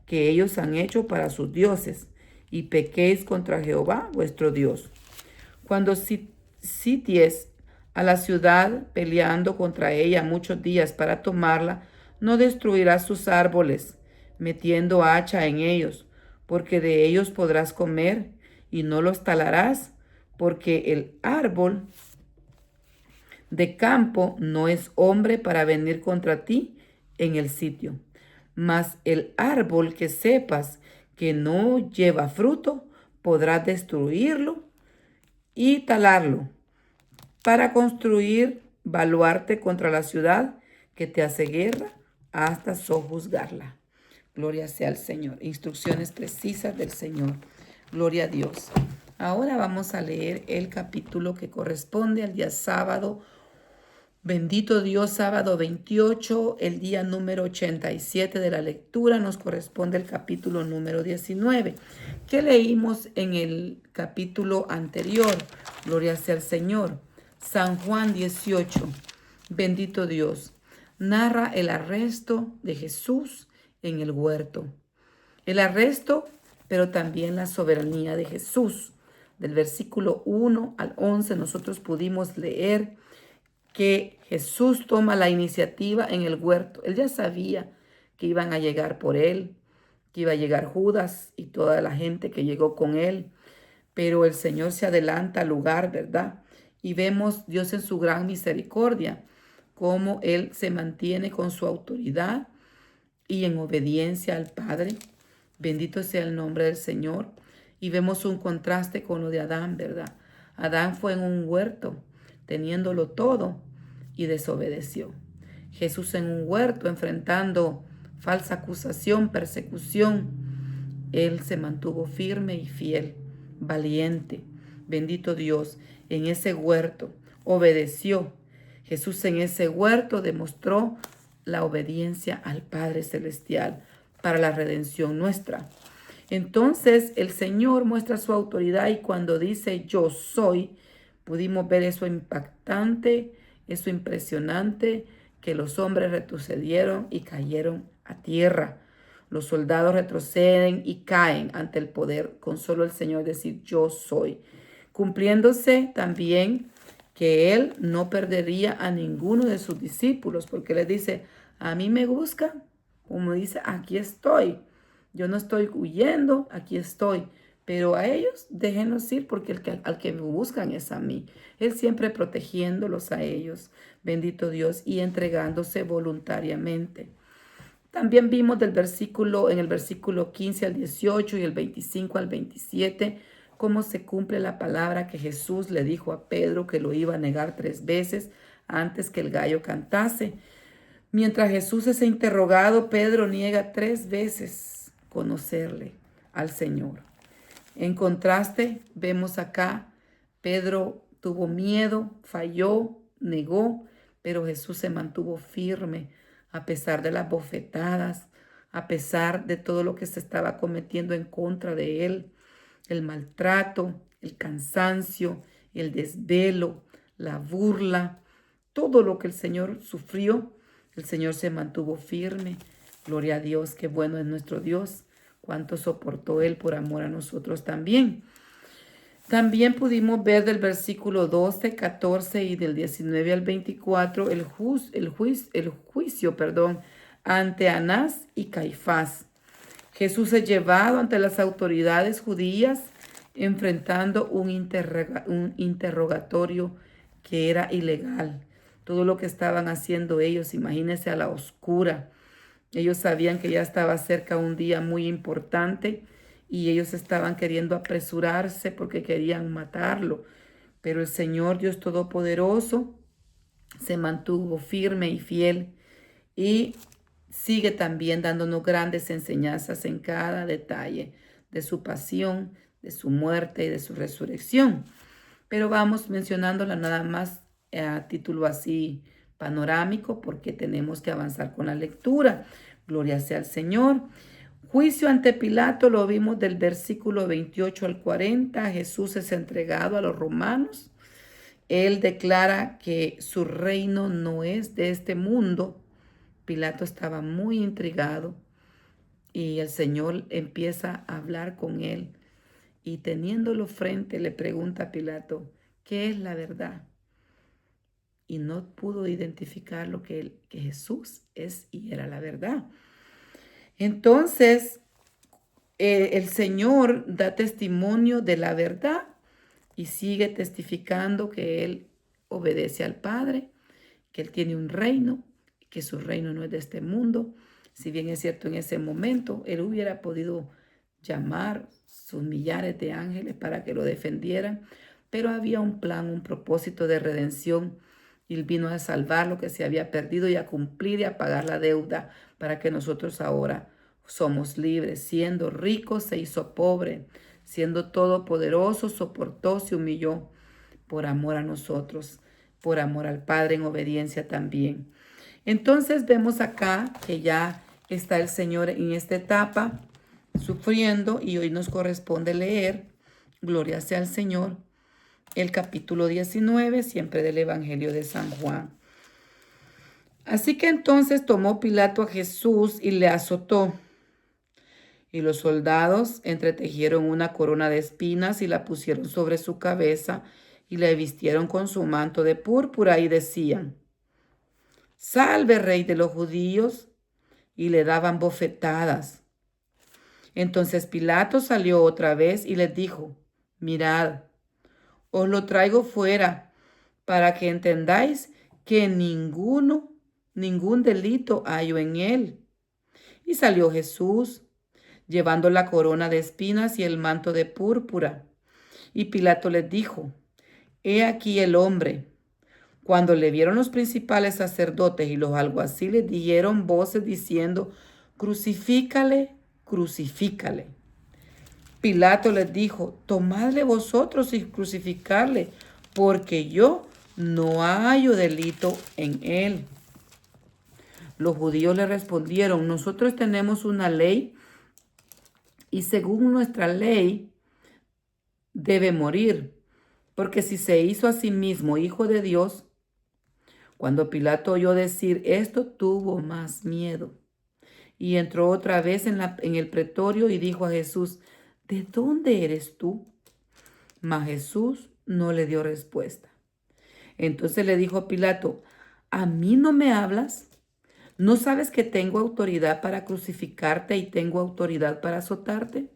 que ellos han hecho para sus dioses, y pequéis contra Jehová vuestro Dios. Cuando sities a la ciudad peleando contra ella muchos días para tomarla, no destruirás sus árboles, metiendo hacha en ellos, porque de ellos podrás comer, y no los talarás, porque el árbol de campo no es hombre para venir contra ti en el sitio. Mas el árbol que sepas que no lleva fruto, podrás destruirlo y talarlo, para construir baluarte contra la ciudad que te hace guerra hasta sojuzgarla. Gloria sea al Señor. Instrucciones precisas del Señor. Gloria a Dios. Ahora vamos a leer el capítulo que corresponde al día sábado. Bendito Dios, sábado 28, el día número 87 de la lectura, nos corresponde el capítulo número 19, que leímos en el capítulo anterior. Gloria sea al Señor. San Juan 18, bendito Dios, narra el arresto de Jesús en el huerto. El arresto, pero también la soberanía de Jesús. Del versículo 1 al 11 nosotros pudimos leer que Jesús toma la iniciativa en el huerto. Él ya sabía que iban a llegar por él, que iba a llegar Judas y toda la gente que llegó con él, pero el Señor se adelanta al lugar, ¿verdad? Y vemos Dios en su gran misericordia, cómo Él se mantiene con su autoridad y en obediencia al Padre. Bendito sea el nombre del Señor. Y vemos un contraste con lo de Adán, ¿verdad? Adán fue en un huerto, teniéndolo todo, y desobedeció. Jesús en un huerto, enfrentando falsa acusación, persecución, Él se mantuvo firme y fiel, valiente. Bendito Dios, en ese huerto obedeció. Jesús en ese huerto demostró la obediencia al Padre Celestial para la redención nuestra. Entonces el Señor muestra su autoridad, y cuando dice yo soy, pudimos ver eso impactante, eso impresionante, que los hombres retrocedieron y cayeron a tierra. Los soldados retroceden y caen ante el poder con solo el Señor decir yo soy, cumpliéndose también que Él no perdería a ninguno de sus discípulos, porque les dice, a mí me busca, como dice, aquí estoy. Yo no estoy huyendo, aquí estoy. Pero a ellos déjenlos ir porque al que me buscan es a mí. Él siempre protegiéndolos a ellos, bendito Dios, y entregándose voluntariamente. También vimos en el versículo 15 al 18 y el 25 al 27, cómo se cumple la palabra que Jesús le dijo a Pedro que lo iba a negar 3 veces antes que el gallo cantase. Mientras Jesús es interrogado, Pedro niega 3 veces conocerle al Señor. En contraste, vemos acá, Pedro tuvo miedo, falló, negó, pero Jesús se mantuvo firme a pesar de las bofetadas, a pesar de todo lo que se estaba cometiendo en contra de él, el maltrato, el cansancio, el desvelo, la burla, todo lo que el Señor sufrió, el Señor se mantuvo firme. Gloria a Dios, qué bueno es nuestro Dios, cuánto soportó Él por amor a nosotros también. También pudimos ver del versículo 12, 14 y del 19 al 24 el juicio ante Anás y Caifás. Jesús es llevado ante las autoridades judías enfrentando un interrogatorio que era ilegal. Todo lo que estaban haciendo ellos, imagínense a la oscura. Ellos sabían que ya estaba cerca un día muy importante y ellos estaban queriendo apresurarse porque querían matarlo. Pero el Señor Dios Todopoderoso se mantuvo firme y fiel y sigue también dándonos grandes enseñanzas en cada detalle de su pasión, de su muerte y de su resurrección. Pero vamos mencionándola nada más a título así panorámico porque tenemos que avanzar con la lectura. Gloria sea al Señor. Juicio ante Pilato lo vimos del versículo 28 al 40. Jesús es entregado a los romanos. Él declara que su reino no es de este mundo. Pilato estaba muy intrigado y el Señor empieza a hablar con él y teniéndolo frente le pregunta a Pilato, ¿qué es la verdad? Y no pudo identificar lo que Jesús es y era la verdad. Entonces, el Señor da testimonio de la verdad y sigue testificando que Él obedece al Padre, que Él tiene un reino, que su reino no es de este mundo. Si bien es cierto, en ese momento Él hubiera podido llamar sus millares de ángeles para que lo defendieran, pero había un plan, un propósito de redención. Él vino a salvar lo que se había perdido y a cumplir y a pagar la deuda para que nosotros ahora somos libres. Siendo rico se hizo pobre, siendo todopoderoso soportó, se humilló por amor a nosotros, por amor al Padre en obediencia también. Entonces vemos acá que ya está el Señor en esta etapa sufriendo y hoy nos corresponde leer, gloria sea al Señor, el capítulo 19, siempre del Evangelio de San Juan. Así que entonces tomó Pilato a Jesús y le azotó. Y los soldados entretejieron una corona de espinas y la pusieron sobre su cabeza y le vistieron con su manto de púrpura y decían, Salve, Rey de los judíos, y le daban bofetadas. Entonces Pilato salió otra vez y les dijo, Mirad, os lo traigo fuera para que entendáis que ningún delito hallo en él. Y salió Jesús, llevando la corona de espinas y el manto de púrpura. Y Pilato les dijo, He aquí el hombre. Cuando le vieron los principales sacerdotes y los alguaciles, dieron voces diciendo, Crucifícale, crucifícale. Pilato les dijo, Tomadle vosotros y crucificarle, porque yo no hallo delito en él. Los judíos le respondieron, nosotros tenemos una ley y según nuestra ley debe morir, porque si se hizo a sí mismo hijo de Dios. Cuando Pilato oyó decir esto, tuvo más miedo y entró otra vez en el pretorio y dijo a Jesús, ¿de dónde eres tú? Mas Jesús no le dio respuesta. Entonces le dijo a Pilato, ¿a mí no me hablas? ¿No sabes que tengo autoridad para crucificarte y tengo autoridad para azotarte?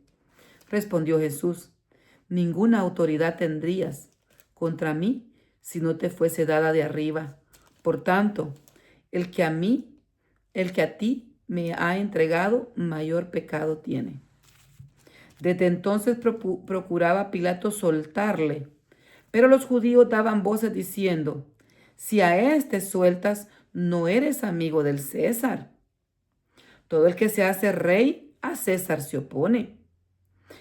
Respondió Jesús: ninguna autoridad tendrías contra mí si no te fuese dada de arriba. Por tanto, el que a ti me ha entregado, mayor pecado tiene. Desde entonces procuraba Pilato soltarle, pero los judíos daban voces diciendo: si a éste sueltas, no eres amigo del César. Todo el que se hace rey, a César se opone.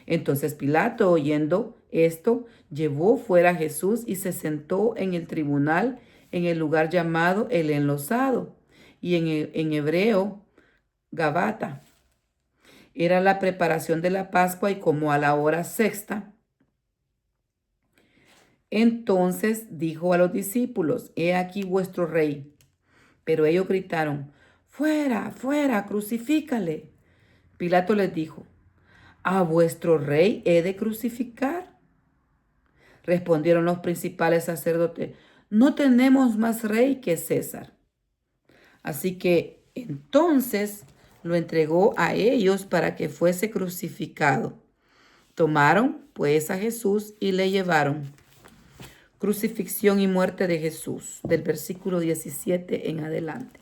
Entonces Pilato, oyendo esto, llevó fuera a Jesús y se sentó en el tribunal en el lugar llamado el Enlosado, y en hebreo Gabata. Era la preparación de la Pascua, y como a la hora sexta, entonces dijo a los discípulos: he aquí vuestro rey. Pero ellos gritaron: fuera, fuera, crucifícale. Pilato les dijo: ¿a vuestro rey he de crucificar? Respondieron los principales sacerdotes: no tenemos más rey que César. Así que entonces lo entregó a ellos para que fuese crucificado. Tomaron pues a Jesús y le llevaron. Crucifixión y muerte de Jesús, del versículo 17 en adelante.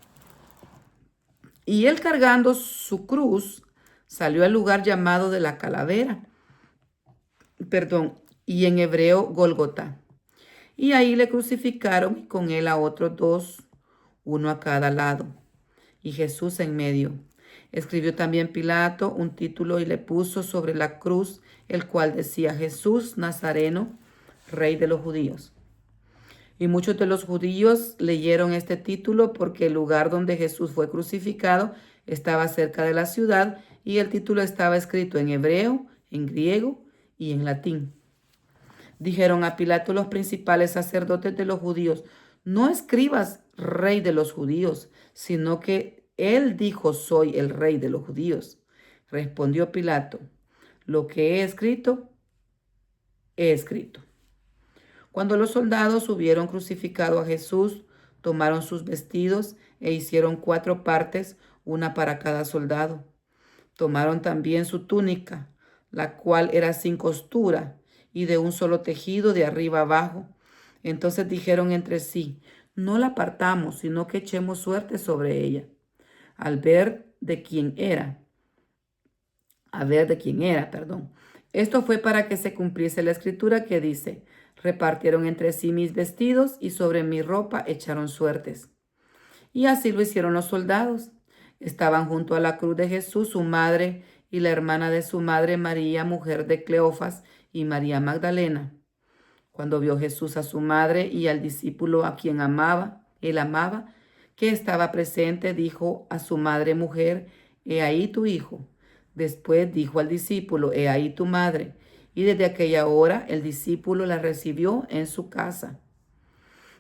Y él, cargando su cruz, salió al lugar llamado de la calavera, y en hebreo Gólgota. Y ahí le crucificaron, y con él a otros dos, uno a cada lado, y Jesús en medio. Escribió también Pilato un título y le puso sobre la cruz, el cual decía: Jesús Nazareno, Rey de los judíos. Y muchos de los judíos leyeron este título porque el lugar donde Jesús fue crucificado estaba cerca de la ciudad, y el título estaba escrito en hebreo, en griego y en latín. Dijeron a Pilato los principales sacerdotes de los judíos: no escribas Rey de los judíos, sino que él dijo: soy el Rey de los judíos. Respondió Pilato: lo que he escrito, he escrito. Cuando los soldados hubieron crucificado a Jesús, tomaron sus vestidos e hicieron 4 partes, una para cada soldado. Tomaron también su túnica, la cual era sin costura y de un solo tejido de arriba abajo. Entonces dijeron entre sí: no la partamos, sino que echemos suerte sobre ella, a ver de quién era. Esto fue para que se cumpliese la escritura que dice: repartieron entre sí mis vestidos y sobre mi ropa echaron suertes. Y así lo hicieron los soldados. Estaban junto a la cruz de Jesús su madre y la hermana de su madre, María, mujer de Cleofas, y María Magdalena. Cuando vio Jesús a su madre y al discípulo a quien él amaba, que estaba presente, dijo a su madre: mujer, he ahí tu hijo. Después dijo al discípulo: he ahí tu madre. Y desde aquella hora el discípulo la recibió en su casa.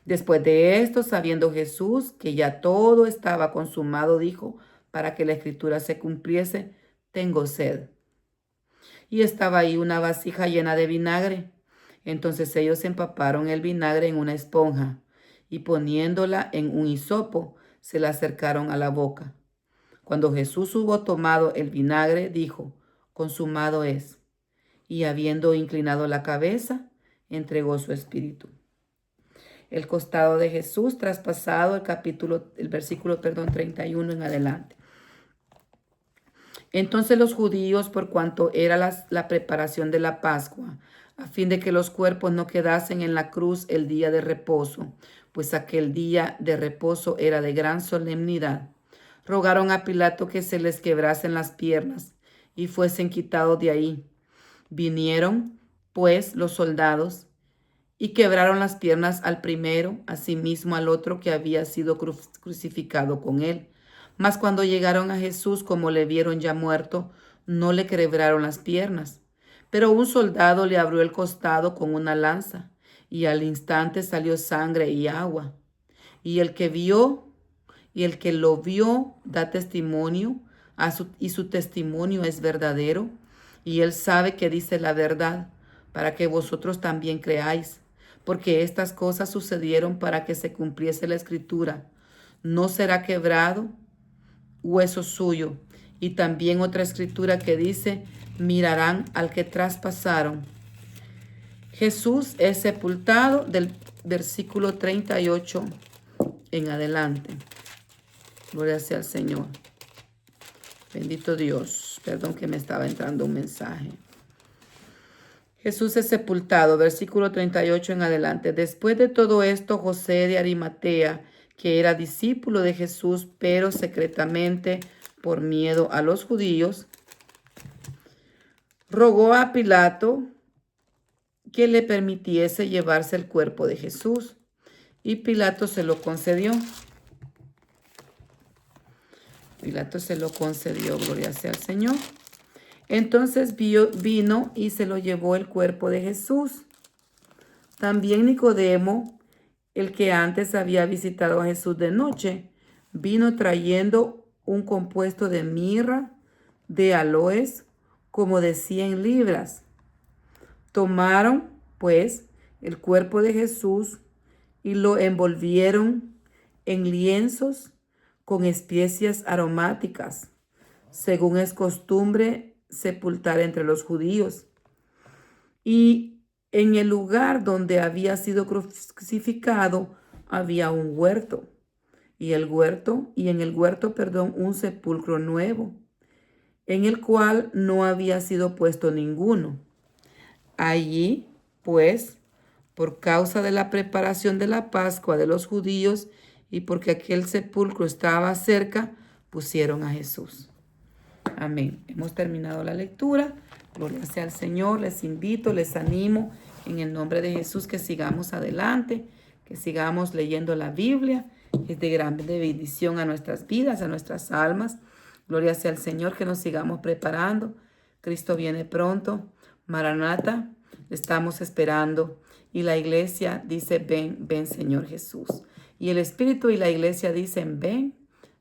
Después de esto, sabiendo Jesús que ya todo estaba consumado, dijo, para que la escritura se cumpliese: tengo sed. Y estaba ahí una vasija llena de vinagre. Entonces ellos empaparon el vinagre en una esponja y poniéndola en un hisopo, se la acercaron a la boca. Cuando Jesús hubo tomado el vinagre, dijo: consumado es. Y habiendo inclinado la cabeza, entregó su espíritu. El costado de Jesús traspasado, el versículo 31 en adelante. Entonces los judíos, por cuanto era la preparación de la Pascua, a fin de que los cuerpos no quedasen en la cruz el día de reposo, pues aquel día de reposo era de gran solemnidad, rogaron a Pilato que se les quebrasen las piernas y fuesen quitados de ahí. Vinieron, pues, los soldados y quebraron las piernas al primero, asimismo al otro que había sido crucificado con él. Mas cuando llegaron a Jesús, como le vieron ya muerto, no le quebraron las piernas. Pero un soldado le abrió el costado con una lanza, y al instante salió sangre y agua. Y el que lo vio da testimonio, y su testimonio es verdadero, y él sabe que dice la verdad, para que vosotros también creáis, porque estas cosas sucedieron para que se cumpliese la escritura: no será quebrado hueso suyo. Y también otra escritura que dice, mirarán al que traspasaron. Jesús es sepultado del versículo 38 en adelante. Gloria sea al Señor. Bendito Dios. Perdón que me estaba entrando un mensaje. Jesús es sepultado, versículo 38 en adelante. Después de todo esto, José de Arimatea, que era discípulo de Jesús, pero secretamente por miedo a los judíos, rogó a Pilato que le permitiese llevarse el cuerpo de Jesús. Y Pilato se lo concedió. Pilato se lo concedió, gloria sea al Señor. Entonces vino y se lo llevó el cuerpo de Jesús. También Nicodemo, el que antes había visitado a Jesús de noche, vino trayendo un compuesto de mirra, de aloes, como de 100 libras. Tomaron, pues, el cuerpo de Jesús y lo envolvieron en lienzos con especias aromáticas, según es costumbre sepultar entre los judíos. Y en el lugar donde había sido crucificado había un huerto, y en el huerto, un sepulcro nuevo, en el cual no había sido puesto ninguno. Allí, pues, por causa de la preparación de la Pascua de los judíos y porque aquel sepulcro estaba cerca, pusieron a Jesús. Amén. Hemos terminado la lectura. Gloria sea al Señor. Les invito, les animo en el nombre de Jesús que sigamos adelante, que sigamos leyendo la Biblia. Es de gran bendición a nuestras vidas, a nuestras almas. Gloria sea al Señor, que nos sigamos preparando. Cristo viene pronto. Maranata, estamos esperando. Y la iglesia dice, ven, ven Señor Jesús. Y el Espíritu y la iglesia dicen, ven,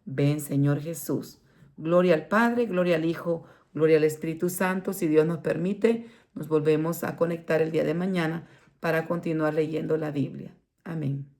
ven Señor Jesús. Gloria al Padre, gloria al Hijo, gloria al Espíritu Santo. Si Dios nos permite, nos volvemos a conectar el día de mañana para continuar leyendo la Biblia. Amén.